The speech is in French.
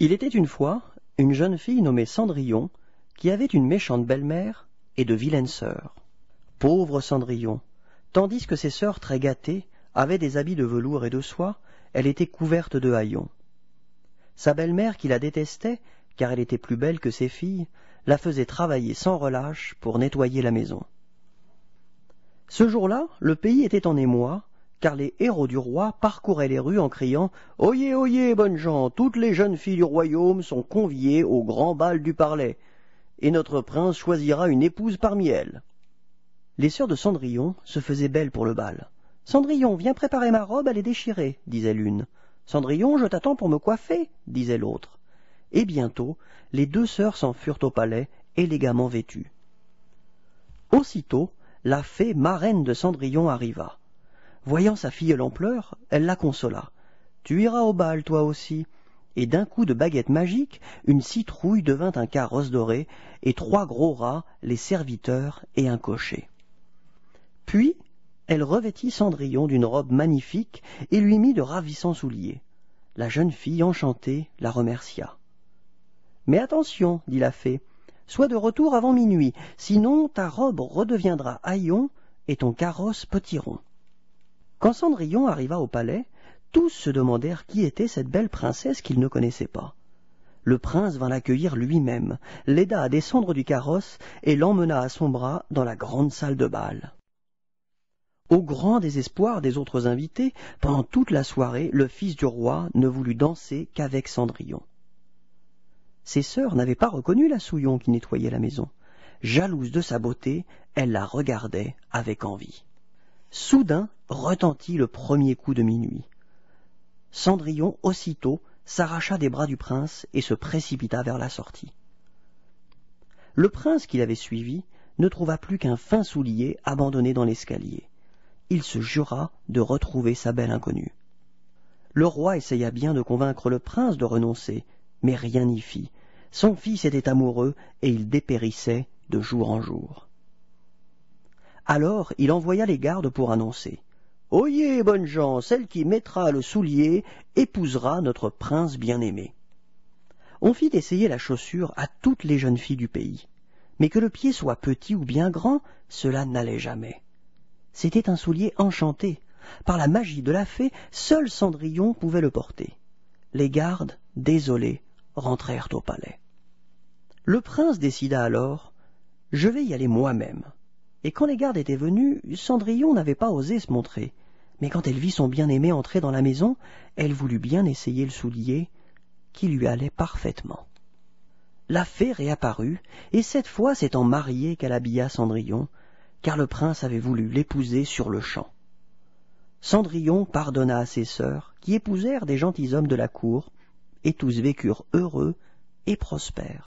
Il était une fois une jeune fille nommée Cendrillon qui avait une méchante belle-mère et de vilaines sœurs. Pauvre Cendrillon, tandis que ses sœurs très gâtées avaient des habits de velours et de soie, elle était couverte de haillons. Sa belle-mère, qui la détestait, car elle était plus belle que ses filles, la faisait travailler sans relâche pour nettoyer la maison. Ce jour-là, le pays était en émoi, car les héros du roi parcouraient les rues en criant « Oyez, oyez, bonnes gens, toutes les jeunes filles du royaume sont conviées au grand bal du Parler, et notre prince choisira une épouse parmi elles. » Les sœurs de Cendrillon se faisaient belles pour le bal. « Cendrillon, viens préparer ma robe, elle est déchirée, » disait l'une. « Cendrillon, je t'attends pour me coiffer, » disait l'autre. Et bientôt, les deux sœurs s'en furent au palais, élégamment vêtues. Aussitôt, la fée marraine de Cendrillon arriva. Voyant sa filleule en pleurs, elle la consola. « Tu iras au bal, toi aussi. » Et d'un coup de baguette magique, une citrouille devint un carrosse doré, et 3 gros rats, les serviteurs et un cocher. Puis, elle revêtit Cendrillon d'une robe magnifique et lui mit de ravissants souliers. La jeune fille, enchantée, la remercia. « Mais attention, dit la fée, sois de retour avant minuit, sinon ta robe redeviendra haillon et ton carrosse potiron. » Quand Cendrillon arriva au palais, tous se demandèrent qui était cette belle princesse qu'ils ne connaissaient pas. Le prince vint l'accueillir lui-même, l'aida à descendre du carrosse et l'emmena à son bras dans la grande salle de bal. Au grand désespoir des autres invités, pendant toute la soirée, le fils du roi ne voulut danser qu'avec Cendrillon. Ses sœurs n'avaient pas reconnu la Souillon qui nettoyait la maison. Jalouse de sa beauté, elles la regardaient avec envie. Soudain retentit le premier coup de minuit. Cendrillon, aussitôt, s'arracha des bras du prince et se précipita vers la sortie. Le prince qui l'avait suivi ne trouva plus qu'un fin soulier abandonné dans l'escalier. Il se jura de retrouver sa belle inconnue. Le roi essaya bien de convaincre le prince de renoncer, mais rien n'y fit. Son fils était amoureux et il dépérissait de jour en jour. Alors il envoya les gardes pour annoncer « Oyez, bonnes gens, celle qui mettra le soulier épousera notre prince bien-aimé. » On fit essayer la chaussure à toutes les jeunes filles du pays. Mais que le pied soit petit ou bien grand, cela n'allait jamais. C'était un soulier enchanté. Par la magie de la fée, seul Cendrillon pouvait le porter. Les gardes, désolés, rentrèrent au palais. Le prince décida alors « Je vais y aller moi-même. » Et quand les gardes étaient venus, Cendrillon n'avait pas osé se montrer. Mais quand elle vit son bien-aimé entrer dans la maison, elle voulut bien essayer le soulier qui lui allait parfaitement. La fée réapparut, et cette fois c'est en mariée qu'elle habilla Cendrillon, car le prince avait voulu l'épouser sur le champ. Cendrillon pardonna à ses sœurs, qui épousèrent des gentilshommes de la cour, et tous vécurent heureux et prospères.